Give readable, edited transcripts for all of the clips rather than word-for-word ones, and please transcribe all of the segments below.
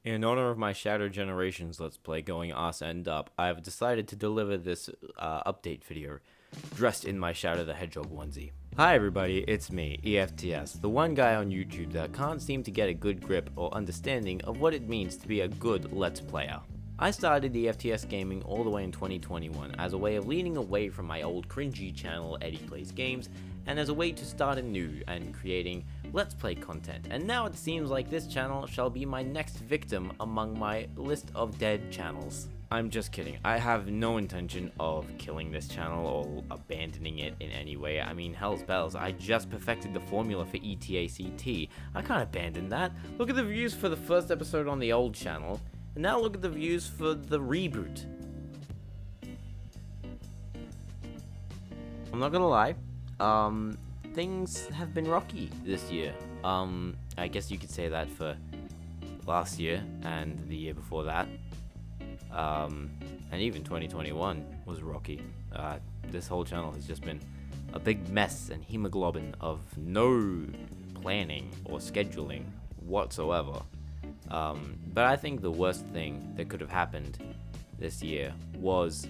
In honor of my Shadow Generations Let's Play going ass end up, I've decided to deliver this update video dressed in my Shadow the Hedgehog onesie. Hi everybody, it's me, EFTS, the one guy on YouTube that can't seem to get a good grip or understanding of what it means to be a good Let's Player. I started EFTS Gaming all the way in 2021 as a way of leaning away from my old cringy channel Eddie Plays Games, and as a way to start anew and creating Let's Play content, and now it seems like this channel shall be my next victim among my list of dead channels. I'm just kidding, I have no intention of killing this channel or abandoning it in any way. I mean, hell's bells, I just perfected the formula for ETACT, I can't abandon that. Look at the views for the first episode on the old channel, and now look at the views for the reboot. I'm not gonna lie, things have been rocky this year. I guess you could say that for last year and the year before that. And even 2021 was rocky. This whole channel has just been a big mess and hemoglobin of no planning or scheduling whatsoever. But I think the worst thing that could have happened this year was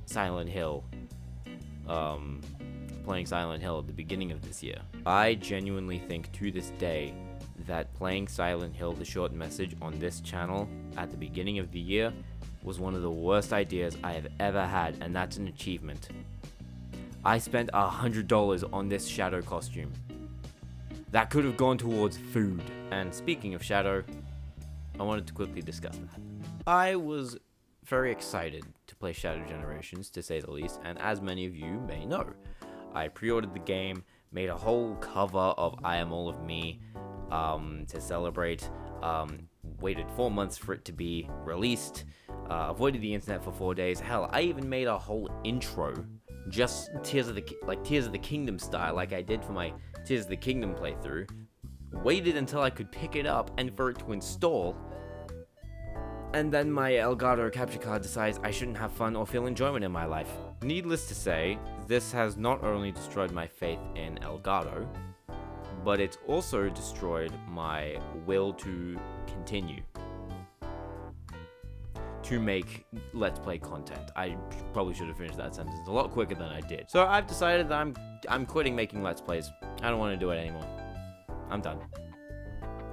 Silent Hill. Playing Silent Hill at the beginning of this year. I genuinely think to this day that playing Silent Hill the short message on this channel at the beginning of the year was one of the worst ideas I have ever had, and that's an achievement. I spent $100 on this Shadow costume. That could have gone towards food. And speaking of Shadow, I wanted to quickly discuss that. I was very excited to play Shadow Generations, to say the least, and as many of you may know, I pre-ordered the game, made a whole cover of I Am All of Me to celebrate, waited 4 months for it to be released, avoided the internet for 4 days. Hell, I even made a whole intro, just Tears of the Kingdom style, like I did for my Tears of the Kingdom playthrough. Waited until I could pick it up and for it to install. And then my Elgato capture card decides I shouldn't have fun or feel enjoyment in my life. Needless to say, this has not only destroyed my faith in Elgato, but it's also destroyed my will to continue to make Let's Play content. I probably should have finished that sentence a lot quicker than I did. So I've decided that I'm quitting making Let's Plays. I don't want to do it anymore. I'm done.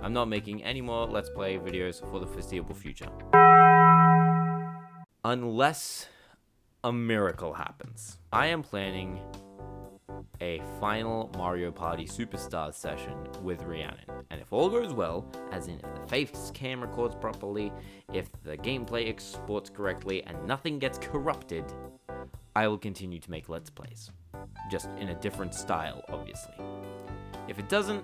I'm not making any more Let's Play videos for the foreseeable future. Unless a miracle happens. I am planning a final Mario Party Superstars session with Rhiannon. And if all goes well, as in if the face cam records properly, if the gameplay exports correctly, and nothing gets corrupted, I will continue to make Let's Plays. Just in a different style, obviously. If it doesn't,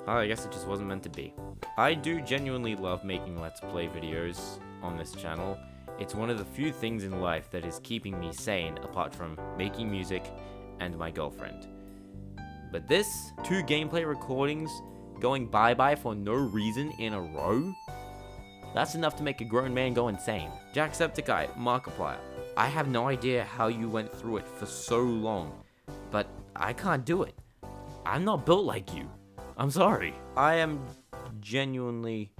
oh, I guess it just wasn't meant to be. I do genuinely love making Let's Play videos on this channel. It's one of the few things in life that is keeping me sane apart from making music and my girlfriend. But this, 2 gameplay recordings going bye-bye for no reason in a row? That's enough to make a grown man go insane. Jacksepticeye, Markiplier, I have no idea how you went through it for so long, but I can't do it. I'm not built like you. I'm sorry. I am genuinely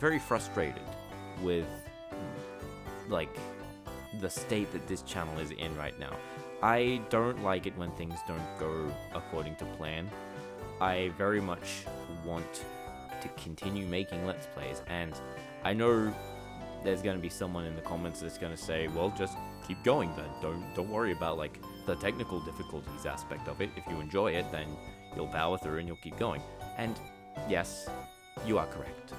very frustrated with, like, the state that this channel is in right now. I don't like it when things don't go according to plan. I very much want to continue making Let's Plays, and I know there's going to be someone in the comments that's going to say, well, just keep going then. Don't worry about, like, the technical difficulties aspect of it. If you enjoy it, then you'll power through and you'll keep going. And yes, you are correct.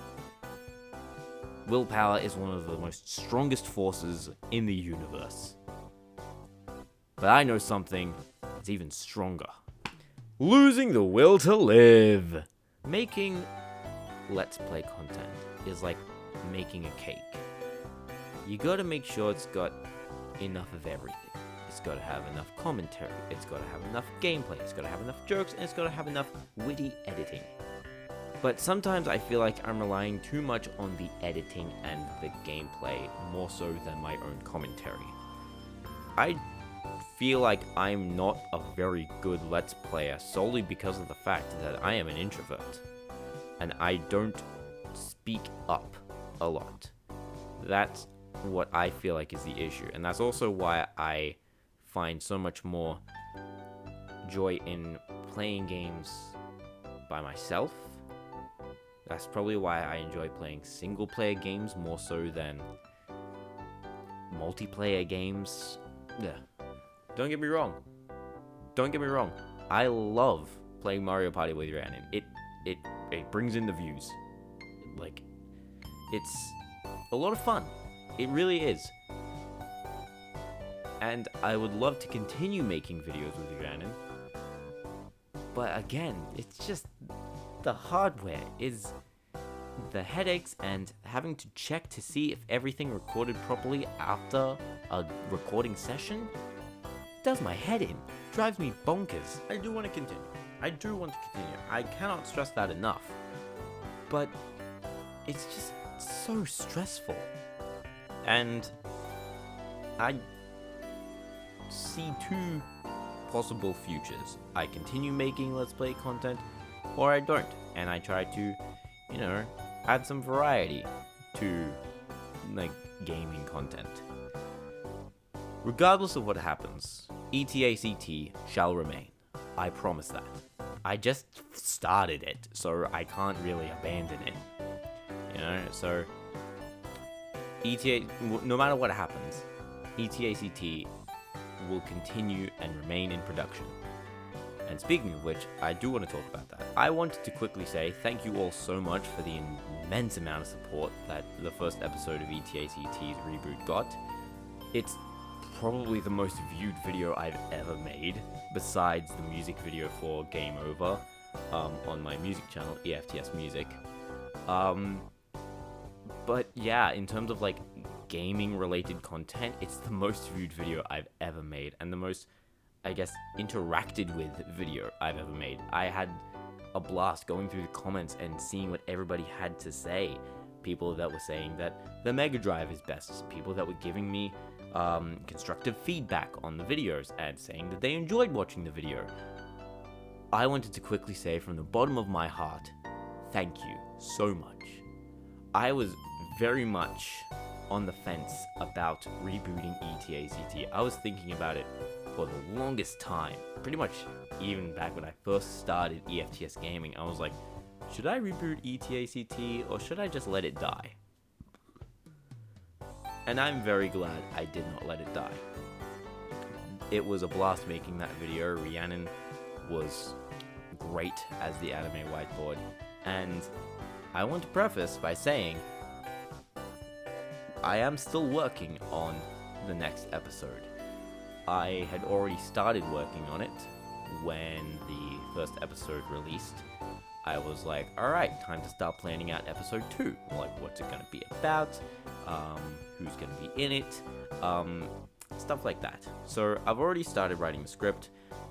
Willpower is one of the most strongest forces in the universe. But I know something that's even stronger. Losing the will to live. Making Let's Play content is like making a cake. You gotta make sure it's got enough of everything. It's got to have enough commentary, it's got to have enough gameplay, it's got to have enough jokes, and it's got to have enough witty editing. But sometimes I feel like I'm relying too much on the editing and the gameplay more so than my own commentary. I feel like I'm not a very good Let's Player solely because of the fact that I am an introvert. And I don't speak up a lot. That's what I feel like is the issue. And that's also why I find so much more joy in playing games by myself. That's probably why I enjoy playing single player games more so than multiplayer games. Yeah. Don't get me wrong. I love playing Mario Party with Rhiannon. It brings in the views. Like, it's a lot of fun. It really is. And I would love to continue making videos with Rhiannon. But again, it's just the hardware is the headaches and having to check to see if everything recorded properly after a recording session does my head in, drives me bonkers. I do want to continue. I cannot stress that enough. But it's just so stressful. And I see two possible futures. I continue making Let's Play content, or I don't. And I try to, add some variety to, gaming content. Regardless of what happens, ETACT shall remain. I promise that. I just started it, so I can't really abandon it. So no matter what happens, ETACT will continue and remain in production. And speaking of which, I do want to talk about that. I wanted to quickly say thank you all so much for the immense amount of support that the first episode of ETACT's reboot got. It's probably the most viewed video I've ever made, besides the music video for Game Over on my music channel, EFTS Music. But yeah, in terms of gaming related content, it's the most viewed video I've ever made, and the most, interacted with video I've ever made. I had a blast going through the comments and seeing what everybody had to say. People that were saying that the Mega Drive is best, people that were giving me constructive feedback on the videos and saying that they enjoyed watching the video. I wanted to quickly say from the bottom of my heart, thank you so much. I was very much on the fence about rebooting ETACT. I was thinking about it for the longest time, pretty much even back when I first started EFTS Gaming. I was like, should I reboot ETACT or should I just let it die? And I'm very glad I did not let it die. It was a blast making that video. Rhiannon was great as the anime whiteboard. And I want to preface by saying I am still working on the next episode. I had already started working on it when the first episode released. I was like, alright, time to start planning out episode 2. What's it gonna be about? Who's gonna be in it? Stuff like that. So I've already started writing the script.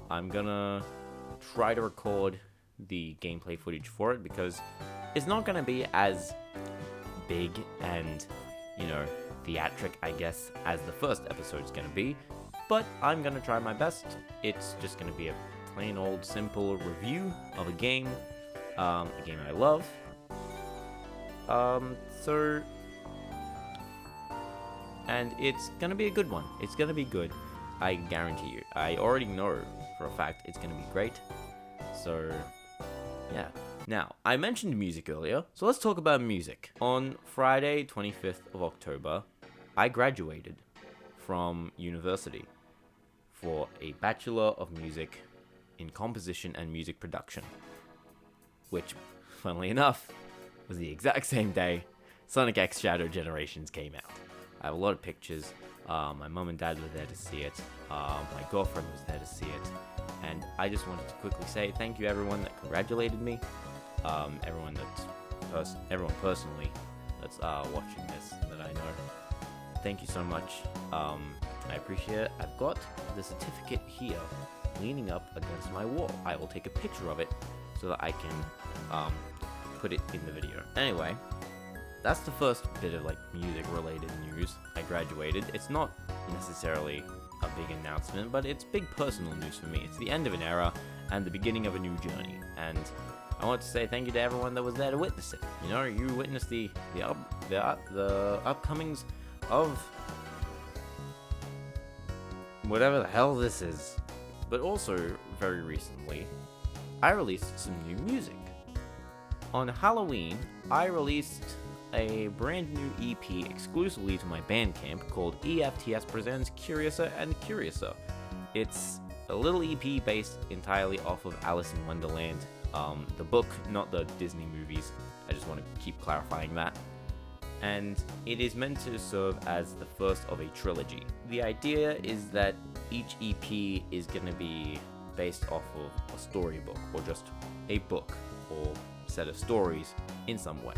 I'm gonna try to record the gameplay footage for it because it's not gonna be as big and, theatric, I guess, as the first episode's gonna be. But I'm gonna try my best. It's just gonna be a plain old simple review of a game I love. And it's gonna be a good one. It's gonna be good. I guarantee you. I already know for a fact it's gonna be great. So, yeah. Now, I mentioned music earlier, so let's talk about music. On Friday, 25th of October, I graduated from university for a Bachelor of Music in Composition and Music Production, which, funnily enough, was the exact same day Sonic X Shadow Generations came out. I have a lot of pictures. My mum and dad were there to see it. My girlfriend was there to see it. And I just wanted to quickly say thank you everyone that congratulated me. Everyone personally that's watching this that I know. Thank you so much. I appreciate it. I've got the certificate here leaning up against my wall. I will take a picture of it so that I can put it in the video. Anyway, that's the first bit of music related news. I graduated. It's not necessarily a big announcement, but it's big personal news for me. It's the end of an era and the beginning of a new journey, and I want to say thank you to everyone that was there to witness it. You know, you witnessed the upcomings of whatever the hell this is. But also, very recently, I released some new music. On Halloween, I released a brand new EP exclusively to my Bandcamp called EFTS Presents Curiouser and Curiouser. It's a little EP based entirely off of Alice in Wonderland, the book, not the Disney movies. I just want to keep clarifying that. And it is meant to serve as the first of a trilogy. The idea is that each EP is going to be based off of a storybook, or just a book, or set of stories in some way.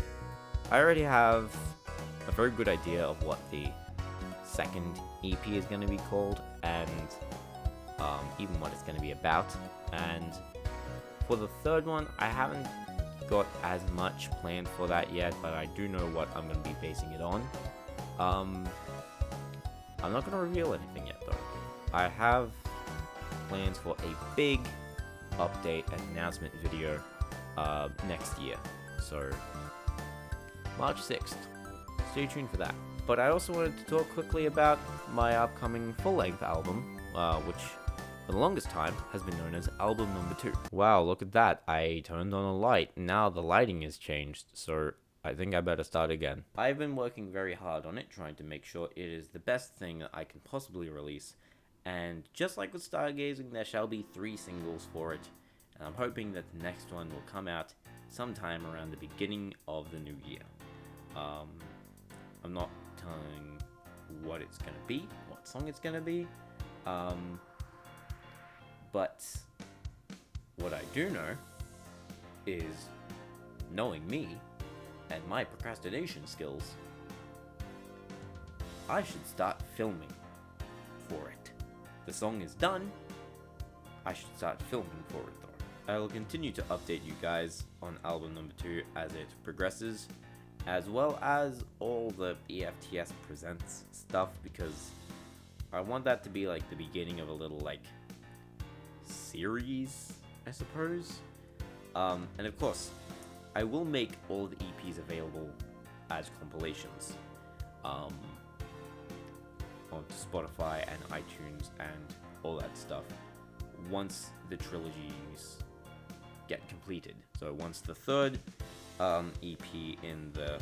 I already have a very good idea of what the second EP is going to be called, and even what it's going to be about. And for the third one, I haven't got as much planned for that yet, but I do know what I'm going to be basing it on. I'm not going to reveal anything yet, though. I have plans for a big update and announcement video next year, so March 6th. Stay tuned for that. But I also wanted to talk quickly about my upcoming full-length album, which for the longest time has been known as album number 2. Wow, look at that. I turned on a light. Now the lighting has changed, so I think I better start again. I've been working very hard on it, trying to make sure it is the best thing that I can possibly release. And just like with Stargazing, there shall be 3 singles for it. And I'm hoping that the next one will come out sometime around the beginning of the new year. I'm not telling what it's gonna be, what song it's gonna be. But what I do know is, knowing me and my procrastination skills, I should start filming for it. The song is done. I should start filming for it though. I will continue to update you guys on album number 2 as it progresses, as well as all the EFTS Presents stuff, because I want that to be like the beginning of a little like series, I suppose. And of course, I will make all the EPs available as compilations on Spotify and iTunes and all that stuff once the trilogies get completed. So once the third EP in the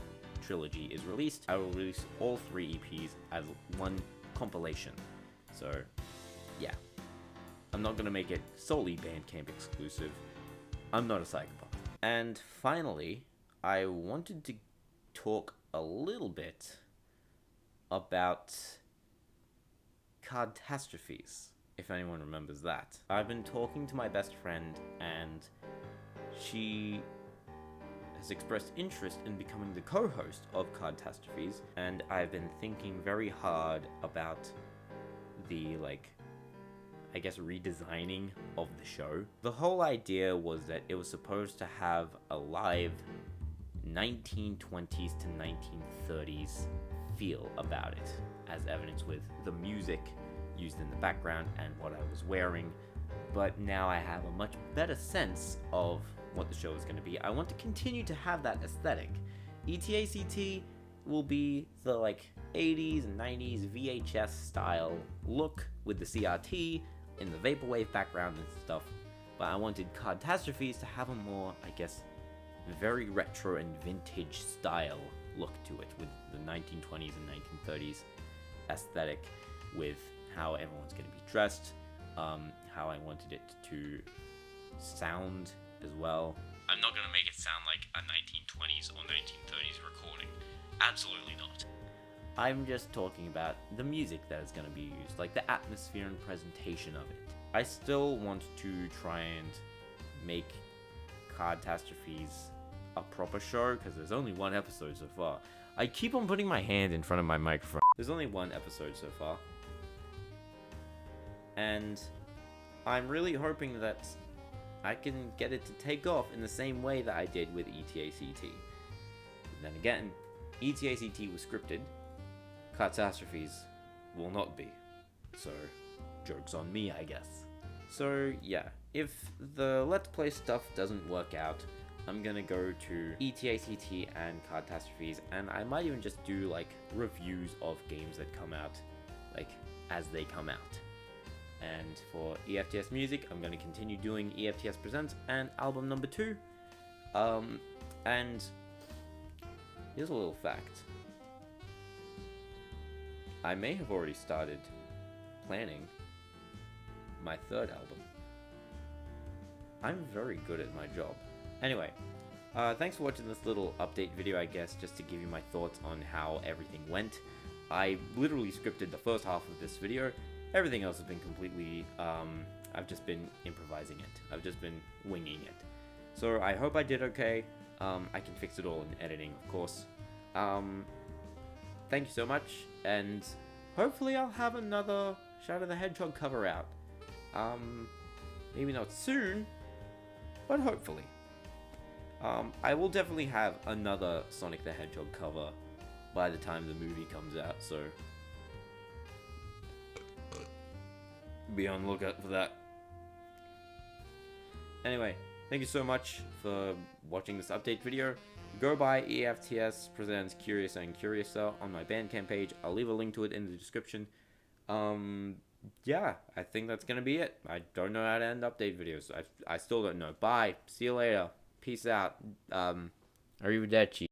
trilogy is released, I will release all 3 EPs as one compilation. So yeah, I'm not going to make it solely Bandcamp exclusive. I'm not a psychopath. And finally, I wanted to talk a little bit about Cardtastrophes, if anyone remembers that. I've been talking to my best friend, and she has expressed interest in becoming the co-host of Cardtastrophes, and I've been thinking very hard about the, I guess, redesigning of the show. The whole idea was that it was supposed to have a live 1920s to 1930s feel about it, as evidenced with the music used in the background and what I was wearing. But now I have a much better sense of what the show is going to be. I want to continue to have that aesthetic. ETACT will be the 80s and 90s VHS style look with the CRT in the vaporwave background and stuff. But I wanted Cardtastrophes to have a more, I guess, very retro and vintage style look to it, with the 1920s and 1930s aesthetic, with how everyone's going to be dressed, how I wanted it to sound as well. I'm not going to make it sound like a 1920s or 1930s recording. Absolutely not. I'm just talking about the music that is going to be used, like the atmosphere and presentation of it. I still want to try and make Cardtastrophes a proper show, because there's only 1 episode so far. I keep on putting my hand in front of my microphone. There's only 1 episode so far. And I'm really hoping that I can get it to take off in the same way that I did with ETACT. Then again, ETACT was scripted. Cardtastrophes will not be. So, joke's on me, I guess. So yeah, if the Let's Play stuff doesn't work out, I'm gonna go to ETACT and Cardtastrophes, and I might even just do like reviews of games that come out, like as they come out. And for EFTS Music, I'm gonna continue doing EFTS Presents and album number 2. And here's a little fact. I may have already started planning my 3rd album. I'm very good at my job. Anyway, thanks for watching this little update video, I guess, just to give you my thoughts on how everything went. I literally scripted the first half of this video. Everything else has been completely, I've just been improvising it. I've just been winging it. So I hope I did okay. I can fix it all in editing, of course. Thank you so much, and hopefully I'll have another Shadow the Hedgehog cover out. Maybe not soon, but hopefully. I will definitely have another Sonic the Hedgehog cover by the time the movie comes out, so be on the lookout for that. Anyway, thank you so much for watching this update video. Go buy EFTS Presents Curious and Curiouser on my Bandcamp page. I'll leave a link to it in the description. Yeah, I think that's gonna be it. I don't know how to end update videos. I still don't know. Bye. See you later. Peace out. Arrivederci.